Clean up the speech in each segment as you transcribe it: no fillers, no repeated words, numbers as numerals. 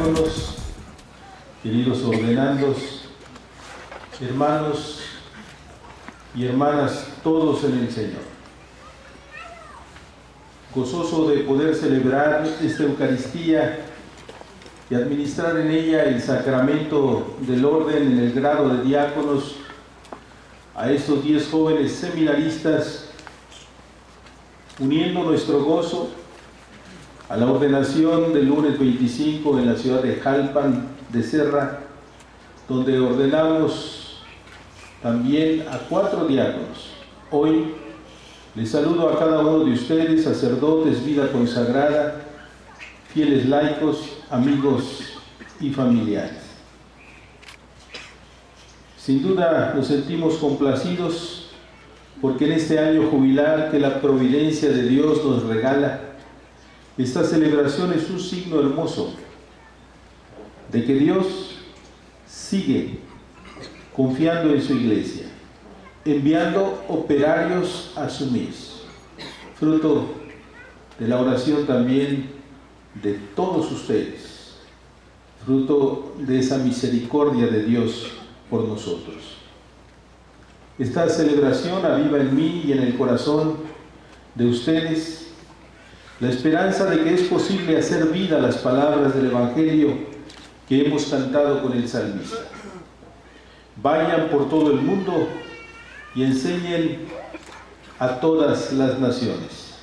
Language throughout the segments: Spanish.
diáconos, queridos ordenandos, hermanos y hermanas, todos en el Señor. Gozoso de poder celebrar esta Eucaristía y administrar en ella el sacramento del orden en el grado de diáconos a estos 10 jóvenes seminaristas, uniendo nuestro gozo a la ordenación del lunes 25 en la ciudad de Jalpan de Serra, donde ordenamos también a 4 diáconos. Hoy les saludo a cada uno de ustedes, sacerdotes, vida consagrada, fieles laicos, amigos y familiares. Sin duda nos sentimos complacidos porque en este año jubilar que la providencia de Dios nos regala, esta celebración es un signo hermoso de que Dios sigue confiando en su iglesia, enviando operarios a su mies, fruto de la oración también de todos ustedes, fruto de esa misericordia de Dios por nosotros. Esta celebración aviva en mí y en el corazón de ustedes la esperanza de que es posible hacer vida las palabras del Evangelio que hemos cantado con el salmista. Vayan por todo el mundo y enseñen a todas las naciones.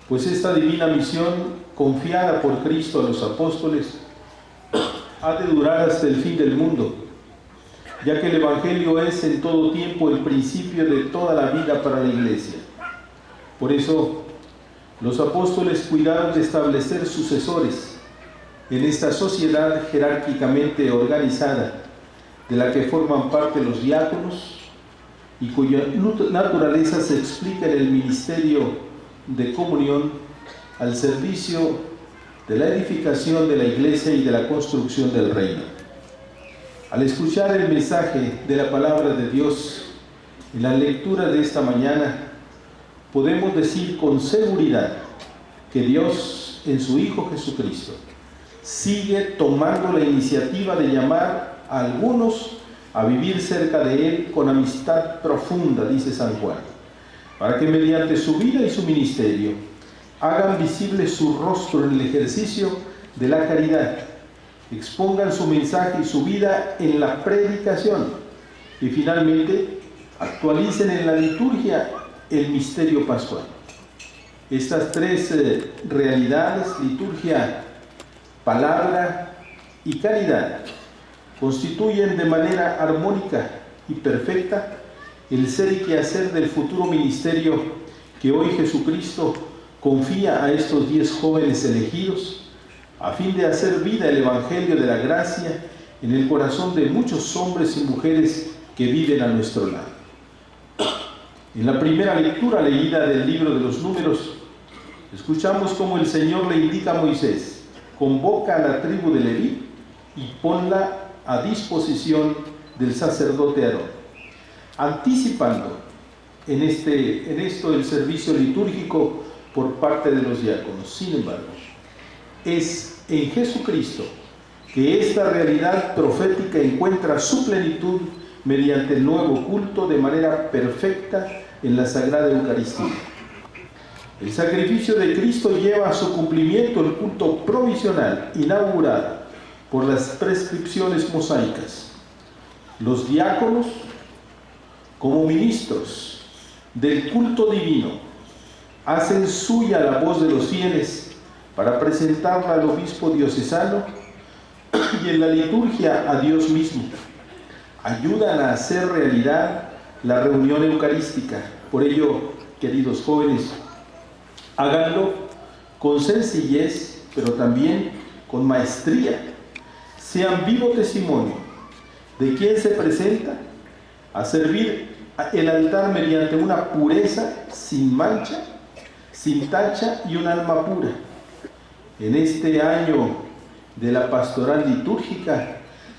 Pues esta divina misión, confiada por Cristo a los apóstoles, ha de durar hasta el fin del mundo, ya que el Evangelio es en todo tiempo el principio de toda la vida para la Iglesia. Por eso, los apóstoles cuidaron de establecer sucesores en esta sociedad jerárquicamente organizada, de la que forman parte los diáconos y cuya naturaleza se explica en el ministerio de comunión al servicio de la edificación de la Iglesia y de la construcción del reino. Al escuchar el mensaje de la palabra de Dios en la lectura de esta mañana, podemos decir con seguridad que Dios, en su Hijo Jesucristo, sigue tomando la iniciativa de llamar a algunos a vivir cerca de Él con amistad profunda, dice San Juan, para que mediante su vida y su ministerio hagan visible su rostro en el ejercicio de la caridad, expongan su mensaje y su vida en la predicación y finalmente actualicen en la liturgia el misterio pascual. Estas 3 realidades, liturgia, palabra y caridad, constituyen de manera armónica y perfecta el ser y quehacer del futuro ministerio que hoy Jesucristo confía a estos 10 jóvenes elegidos a fin de hacer vida el Evangelio de la gracia en el corazón de muchos hombres y mujeres que viven a nuestro lado. En la primera lectura leída del libro de los Números, escuchamos cómo el Señor le indica a Moisés: convoca a la tribu de Leví y ponla a disposición del sacerdote Aarón, anticipando en esto el servicio litúrgico por parte de los diáconos. Sin embargo, es en Jesucristo que esta realidad profética encuentra su plenitud mediante el nuevo culto de manera perfecta en la Sagrada Eucaristía. El sacrificio de Cristo lleva a su cumplimiento el culto provisional inaugurado por las prescripciones mosaicas. Los diáconos, como ministros del culto divino, hacen suya la voz de los fieles para presentarla al obispo diocesano y en la liturgia a Dios mismo. Ayudan a hacer realidad la reunión eucarística. Por ello, queridos jóvenes, háganlo con sencillez, pero también con maestría. Sean vivo testimonio de quien se presenta a servir el altar mediante una pureza sin mancha, sin tacha y un alma pura. En este año de la pastoral litúrgica,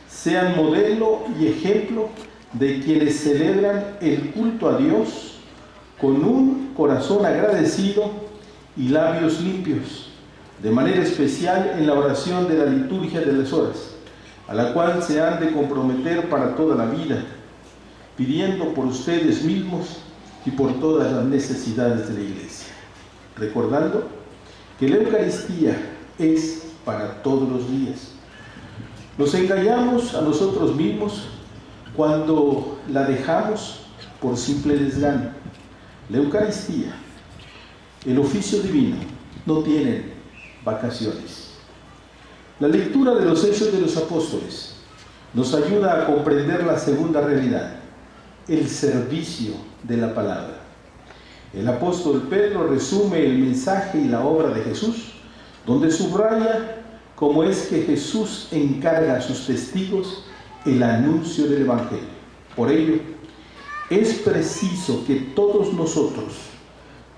sean modelo y ejemplo de quienes celebran el culto a Dios con un corazón agradecido y labios limpios, de manera especial en la oración de la liturgia de las horas, a la cual se han de comprometer para toda la vida, pidiendo por ustedes mismos y por todas las necesidades de la Iglesia, recordando que la Eucaristía es para todos los días. Nos engañamos a nosotros mismos cuando la dejamos por simple desgano. La Eucaristía, el oficio divino, no tienen vacaciones. La lectura de los Hechos de los Apóstoles nos ayuda a comprender la segunda realidad, el servicio de la palabra. El apóstol Pedro resume el mensaje y la obra de Jesús, donde subraya cómo es que Jesús encarga a sus testigos el anuncio del Evangelio. Por ello, es preciso que todos nosotros,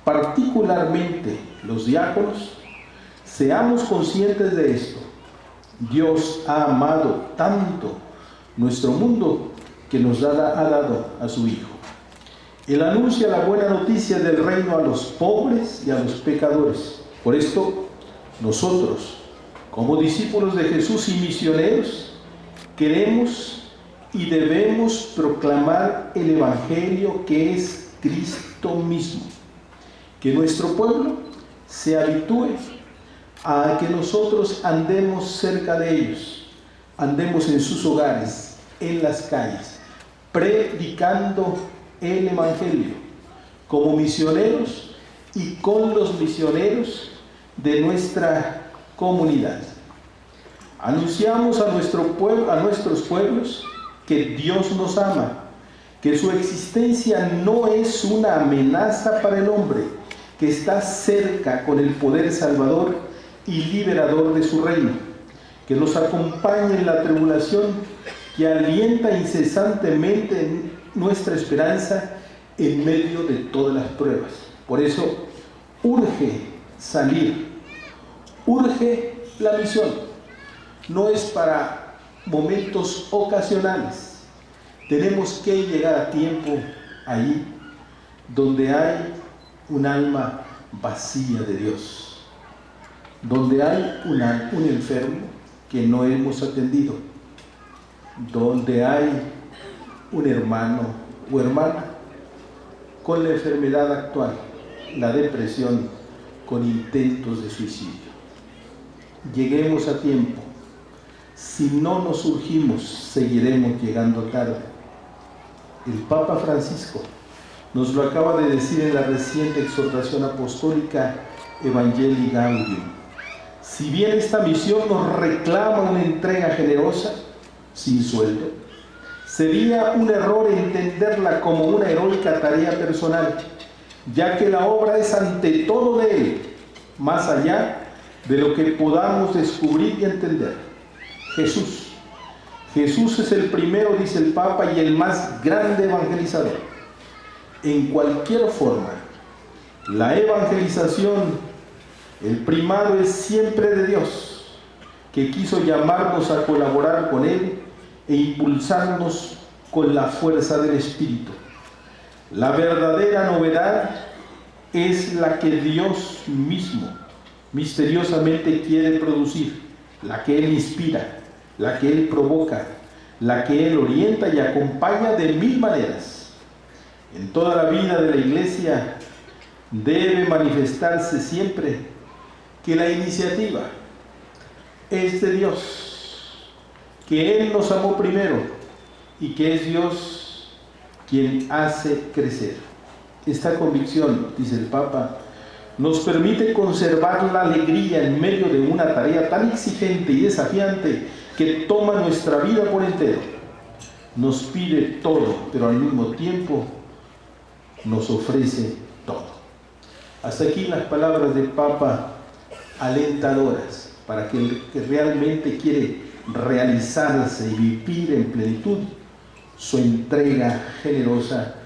particularmente los diáconos, seamos conscientes de esto. Dios ha amado tanto nuestro mundo que nos ha dado a su Hijo. Él anuncia la buena noticia del reino a los pobres y a los pecadores. Por esto, nosotros, como discípulos de Jesús y misioneros, queremos y debemos proclamar el Evangelio que es Cristo mismo. Que nuestro pueblo se habitúe a que nosotros andemos cerca de ellos, andemos en sus hogares, en las calles, predicando el Evangelio, como misioneros y con los misioneros de nuestra comunidad. Anunciamos a nuestros pueblos que Dios nos ama, que su existencia no es una amenaza para el hombre, que está cerca con el poder salvador y liberador de su reino, que nos acompaña en la tribulación, que alienta incesantemente nuestra esperanza en medio de todas las pruebas. Por eso urge salir, urge la misión. No es para momentos ocasionales. Tenemos que llegar a tiempo ahí donde hay un alma vacía de Dios, donde hay un enfermo que no hemos atendido, donde hay un hermano o hermana con la enfermedad actual, la depresión, con intentos de suicidio. Lleguemos a tiempo. Si no nos urgimos, seguiremos llegando tarde. El Papa Francisco nos lo acaba de decir en la reciente exhortación apostólica Evangelii Gaudium. Si bien esta misión nos reclama una entrega generosa, sin sueldo, sería un error entenderla como una heroica tarea personal, ya que la obra es ante todo de Él, más allá de lo que podamos descubrir y entender. Jesús es el primero, dice el Papa, y el más grande evangelizador. En cualquier forma, la evangelización, el primado es siempre de Dios, que quiso llamarnos a colaborar con Él e impulsarnos con la fuerza del Espíritu. La verdadera novedad es la que Dios mismo misteriosamente quiere producir, la que Él inspira, la que Él provoca, la que Él orienta y acompaña de mil maneras. En toda la vida de la Iglesia debe manifestarse siempre que la iniciativa es de Dios, que Él nos amó primero y que es Dios quien hace crecer. Esta convicción, dice el Papa, nos permite conservar la alegría en medio de una tarea tan exigente y desafiante que toma nuestra vida por entero. Nos pide todo, pero al mismo tiempo nos ofrece todo. Hasta aquí las palabras del Papa alentadoras para aquel que realmente quiere realizarse y vivir en plenitud su entrega generosa,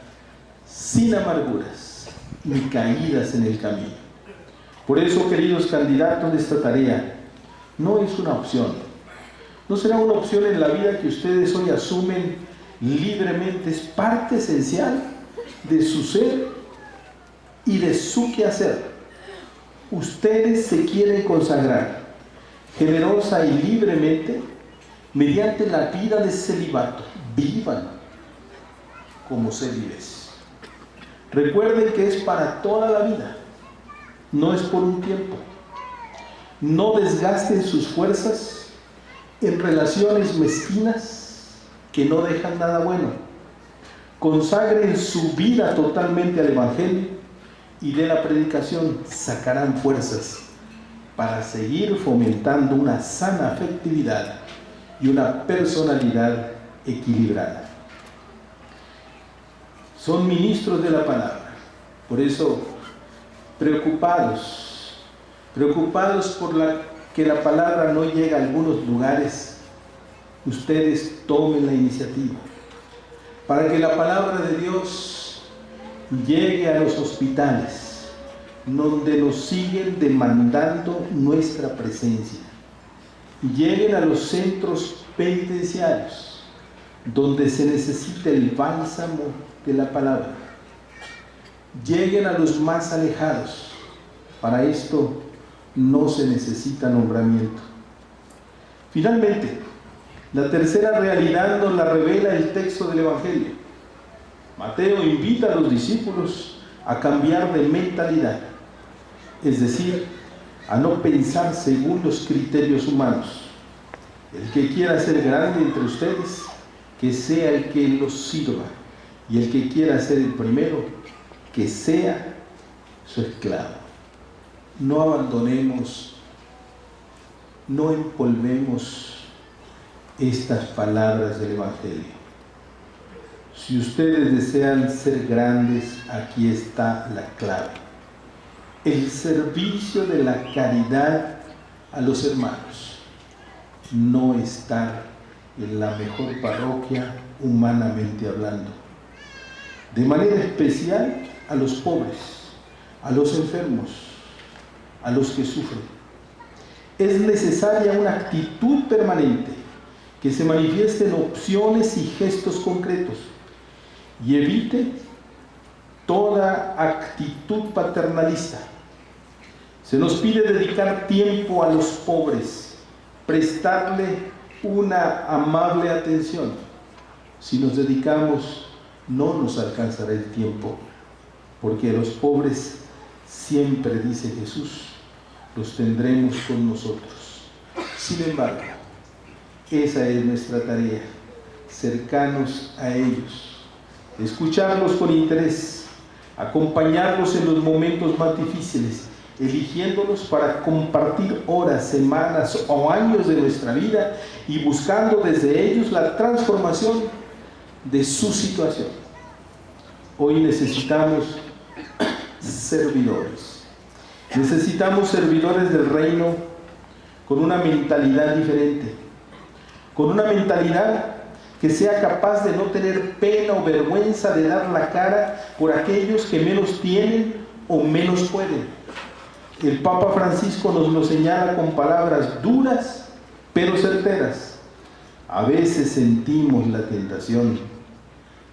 sin amarguras ni caídas en el camino. Por eso, queridos candidatos, de esta tarea no es una opción. No será una opción en la vida que ustedes hoy asumen libremente. Es parte esencial de su ser y de su quehacer. ustedes se quieren consagrar generosa y libremente mediante la vida de celibato. Vivan como célibes. Recuerden que es para toda la vida, no es por un tiempo. No desgasten sus fuerzas en relaciones mezquinas que no dejan nada bueno. Consagren su vida totalmente al Evangelio y de la predicación sacarán fuerzas para seguir fomentando una sana afectividad y una personalidad equilibrada. Son ministros de la palabra, por eso preocupados por que la palabra no llegue a algunos lugares, ustedes tomen la iniciativa para que la palabra de Dios llegue a los hospitales, donde nos siguen demandando nuestra presencia. Lleguen a los centros penitenciarios, donde se necesita el bálsamo de la palabra. Lleguen a los más alejados. Para esto no se necesita nombramiento. Finalmente, la tercera realidad nos la revela el texto del Evangelio. Mateo invita a los discípulos a cambiar de mentalidad, es decir, a no pensar según los criterios humanos. El que quiera ser grande entre ustedes, que sea el que los sirva, y el que quiera ser el primero, que sea su esclavo. No abandonemos, no empolvemos estas palabras del Evangelio. Si ustedes desean ser grandes, aquí está la clave: el servicio de la caridad a los hermanos. No estar en la mejor parroquia humanamente hablando. De manera especial a los pobres, a los enfermos, a los que sufren. Es necesaria una actitud permanente que se manifieste en opciones y gestos concretos y evite toda actitud paternalista. Se nos pide dedicar tiempo a los pobres, prestarle una amable atención. Si nos dedicamos, no nos alcanzará el tiempo, porque a los pobres siempre, dice Jesús, los tendremos con nosotros. Sin embargo, esa es nuestra tarea, cercanos a ellos, escucharlos con interés, acompañarlos en los momentos más difíciles, eligiéndolos para compartir horas, semanas o años de nuestra vida y buscando desde ellos la transformación de su situación. Hoy necesitamos servidores. Necesitamos servidores del reino con una mentalidad diferente, con una mentalidad que sea capaz de no tener pena o vergüenza de dar la cara por aquellos que menos tienen o menos pueden. El Papa Francisco nos lo señala con palabras duras pero certeras. A veces sentimos la tentación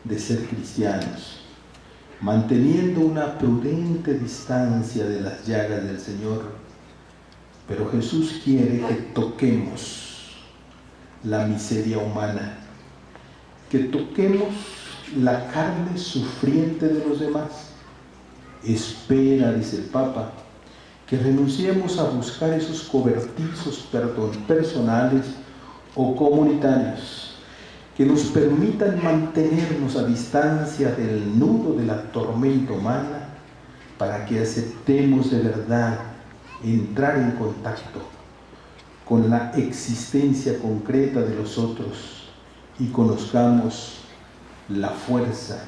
de ser cristianos, manteniendo una prudente distancia de las llagas del Señor, pero Jesús quiere que toquemos la miseria humana, que toquemos la carne sufriente de los demás. Espera, dice el Papa, que renunciemos a buscar esos cobertizos personales o comunitarios que nos permitan mantenernos a distancia del nudo de la tormenta humana, para que aceptemos de verdad entrar en contacto con la existencia concreta de los otros y conozcamos la fuerza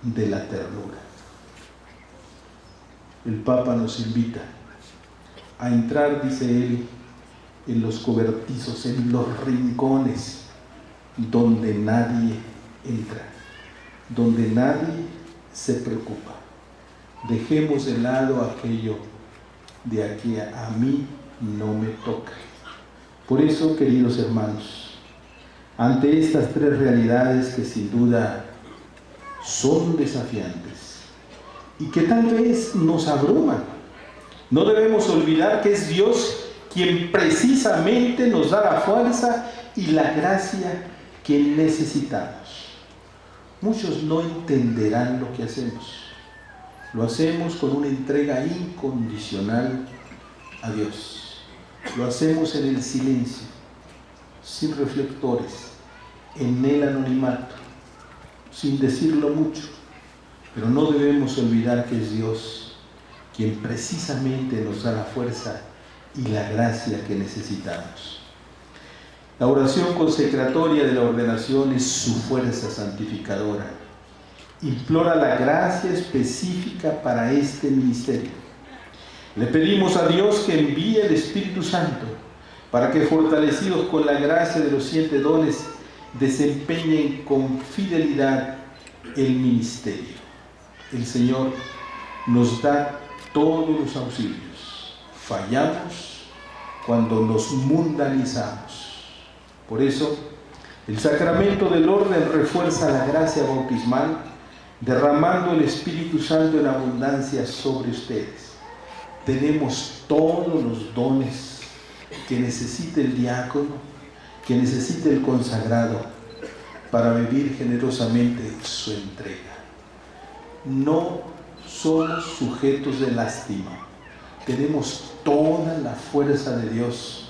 de la ternura. El Papa nos invita a entrar, dice él, en los cobertizos, en los rincones donde nadie entra, donde nadie se preocupa. Dejemos de lado aquello de aquí a mí no me toca. Por eso, queridos hermanos, ante estas tres realidades que sin duda son desafiantes y que tal vez nos abruman, No debemos olvidar que es Dios quien precisamente nos da la fuerza y la gracia que necesitamos. Muchos no entenderán lo que hacemos. Lo hacemos con una entrega incondicional a Dios. Lo hacemos en el silencio, sin reflectores, en el anonimato, sin decirlo mucho. Pero no debemos olvidar que es Dios quien precisamente nos da la fuerza y la gracia que necesitamos. La oración consecratoria de la ordenación es su fuerza santificadora. Implora la gracia específica para este ministerio. Le pedimos a Dios que envíe el Espíritu Santo para que, fortalecidos con la gracia de los 7 dones, desempeñen con fidelidad el ministerio. El Señor nos da todos los auxilios. Fallamos cuando nos mundanizamos. Por eso, el sacramento del orden refuerza la gracia bautismal, derramando el Espíritu Santo en abundancia sobre ustedes. Tenemos todos los dones que necesita el diácono, que necesita el consagrado, para vivir generosamente su entrega. No somos sujetos de lástima. Tenemos toda la fuerza de Dios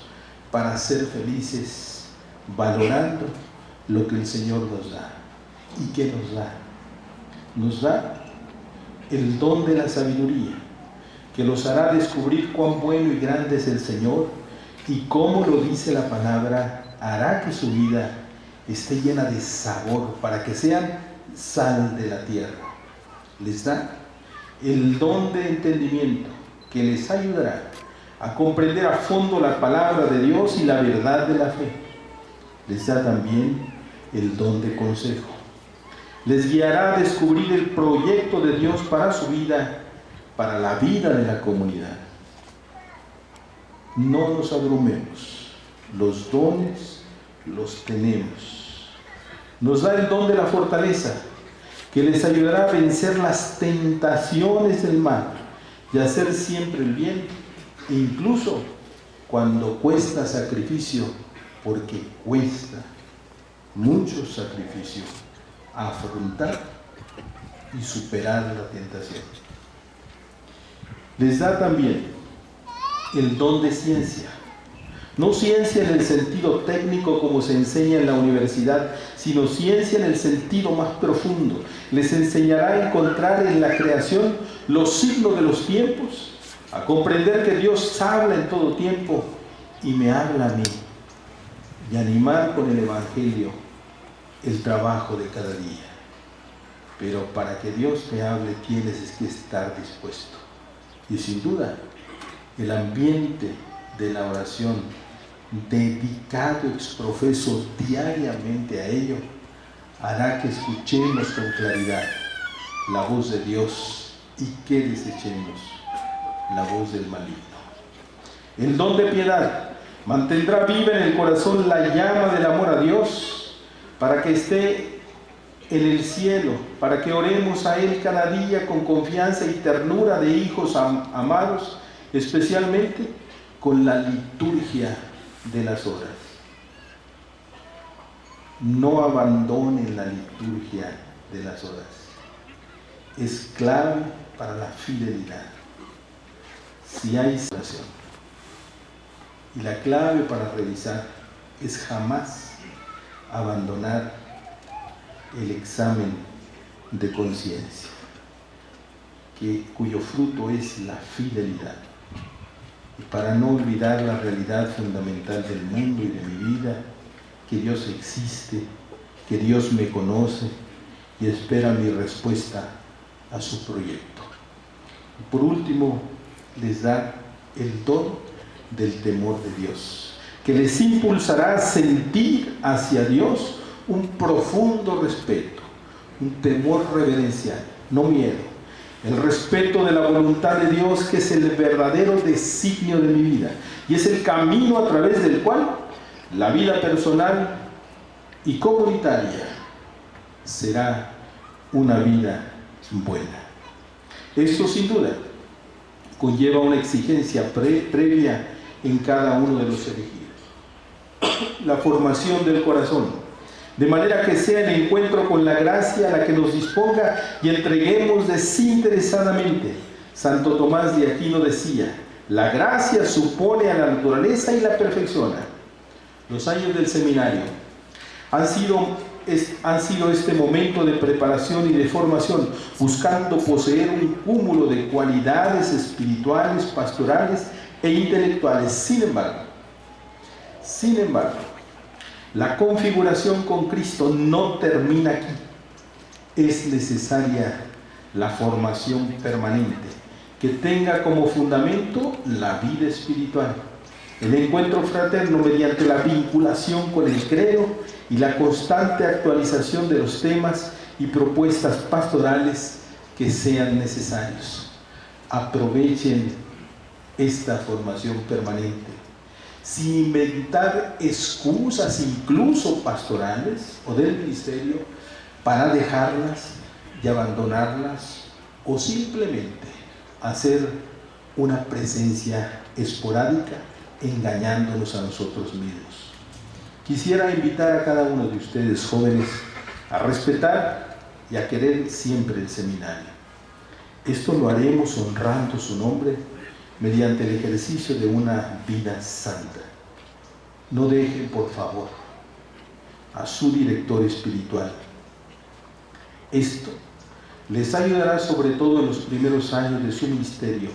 para ser felices, valorando lo que el Señor nos da. ¿Y qué nos da? Nos da el don de la sabiduría, que los hará descubrir cuán bueno y grande es el Señor, y como lo dice la palabra, hará que su vida esté llena de sabor, para que sean sal de la tierra. Les da el don de entendimiento, que les ayudará a comprender a fondo la palabra de Dios y la verdad de la fe. Les da también el don de consejo. Les guiará a descubrir el proyecto de Dios para su vida, para la vida de la comunidad. No nos abrumemos. Los dones los tenemos. Nos da el don de la fortaleza, que les ayudará a vencer las tentaciones del mal y a hacer siempre el bien, incluso cuando cuesta sacrificio, porque cuesta mucho sacrificio afrontar y superar la tentación. Les da también el don de ciencia. No ciencia en el sentido técnico como se enseña en la universidad, sino ciencia en el sentido más profundo. Les enseñará a encontrar en la creación los signos de los tiempos, a comprender que Dios habla en todo tiempo y me habla a mí, y animar con el Evangelio el trabajo de cada día. Pero para que Dios te hable tienes que estar dispuesto. Y sin duda, el ambiente de la oración, dedicado exprofeso diariamente a ello, hará que escuchemos con claridad la voz de Dios y que desechemos la voz del maligno. El don de piedad mantendrá viva en el corazón la llama del amor a Dios, para que esté en el cielo, para que oremos a Él cada día con confianza y ternura de hijos amados, especialmente con la liturgia de las horas. No abandonen la liturgia de las horas. Es clave para la fidelidad. Si hay oración. Y la clave para revisar es jamás abandonar el examen de conciencia, cuyo fruto es la fidelidad. Y para no olvidar la realidad fundamental del mundo y de mi vida, que Dios existe, que Dios me conoce y espera mi respuesta a su proyecto. Y por último, les da el don del temor de Dios, que les impulsará a sentir hacia Dios un profundo respeto, un temor reverencial, no miedo. El respeto de la voluntad de Dios, que es el verdadero designio de mi vida y es el camino a través del cual la vida personal y comunitaria será una vida buena. Esto sin duda conlleva una exigencia previa en cada uno de los elegidos. La formación del corazón, de manera que sea el encuentro con la gracia a la que nos disponga y entreguemos desinteresadamente. Santo Tomás de Aquino decía: la gracia supone a la naturaleza y la perfecciona. Los años del seminario han sido este momento de preparación y de formación, buscando poseer un cúmulo de cualidades espirituales, pastorales e intelectuales. Sin embargo, la configuración con Cristo no termina aquí. Es necesaria la formación permanente, que tenga como fundamento la vida espiritual, el encuentro fraterno mediante la vinculación con el credo y la constante actualización de los temas y propuestas pastorales que sean necesarios. Aprovechen esta formación permanente, sin inventar excusas incluso pastorales o del ministerio para dejarlas y abandonarlas, o simplemente hacer una presencia esporádica engañándonos a nosotros mismos. Quisiera invitar a cada uno de ustedes, jóvenes, a respetar y a querer siempre el seminario. Esto lo haremos honrando su nombre mediante el ejercicio de una vida santa. No dejen, por favor, a su director espiritual. Esto les ayudará sobre todo en los primeros años de su ministerio,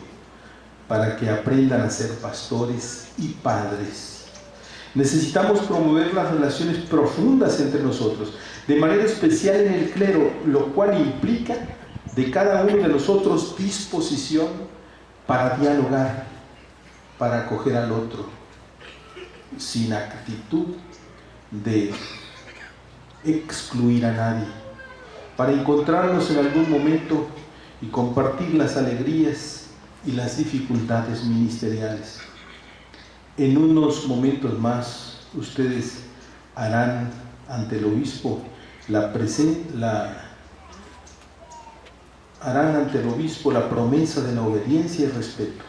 para que aprendan a ser pastores y padres. Necesitamos promover las relaciones profundas entre nosotros, de manera especial en el clero, lo cual implica de cada uno de nosotros disposición para dialogar, para acoger al otro, sin actitud de excluir a nadie, para encontrarnos en algún momento y compartir las alegrías y las dificultades ministeriales. En unos momentos más, ustedes harán ante el obispo la promesa de la obediencia y respeto,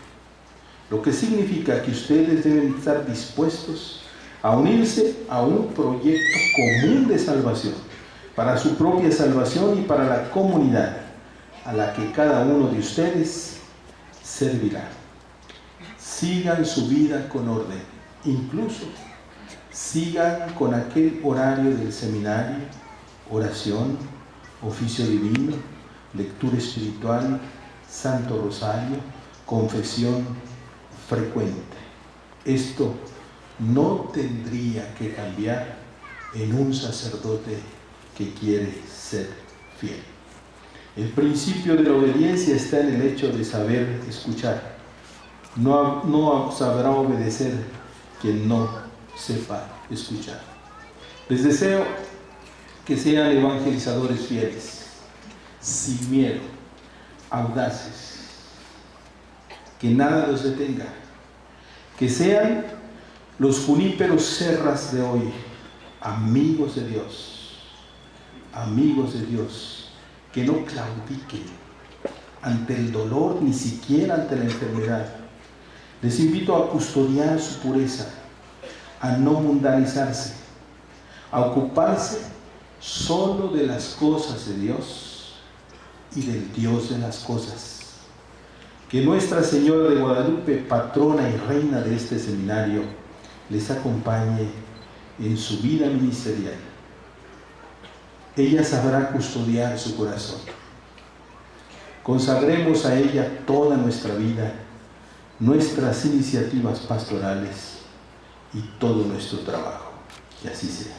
lo que significa que ustedes deben estar dispuestos a unirse a un proyecto común de salvación, para su propia salvación y para la comunidad a la que cada uno de ustedes servirá. Sigan su vida con orden, incluso sigan con aquel horario del seminario: oración, oficio divino, lectura espiritual, Santo Rosario, confesión frecuente. Esto no tendría que cambiar en un sacerdote que quiere ser fiel. El principio de la obediencia está en el hecho de saber escuchar. No sabrá obedecer quien no sepa escuchar. Les deseo que sean evangelizadores fieles, sin miedo, audaces, que nada los detenga, que sean los juníperos serras de hoy, amigos de Dios, que no claudiquen ante el dolor, ni siquiera ante la enfermedad. Les invito a custodiar su pureza, a no mundanizarse, a ocuparse solo de las cosas de Dios y del Dios de las cosas. Que Nuestra Señora de Guadalupe, patrona y reina de este seminario, les acompañe en su vida ministerial. Ella sabrá custodiar su corazón. Consagremos a ella toda nuestra vida, nuestras iniciativas pastorales y todo nuestro trabajo. Que así sea.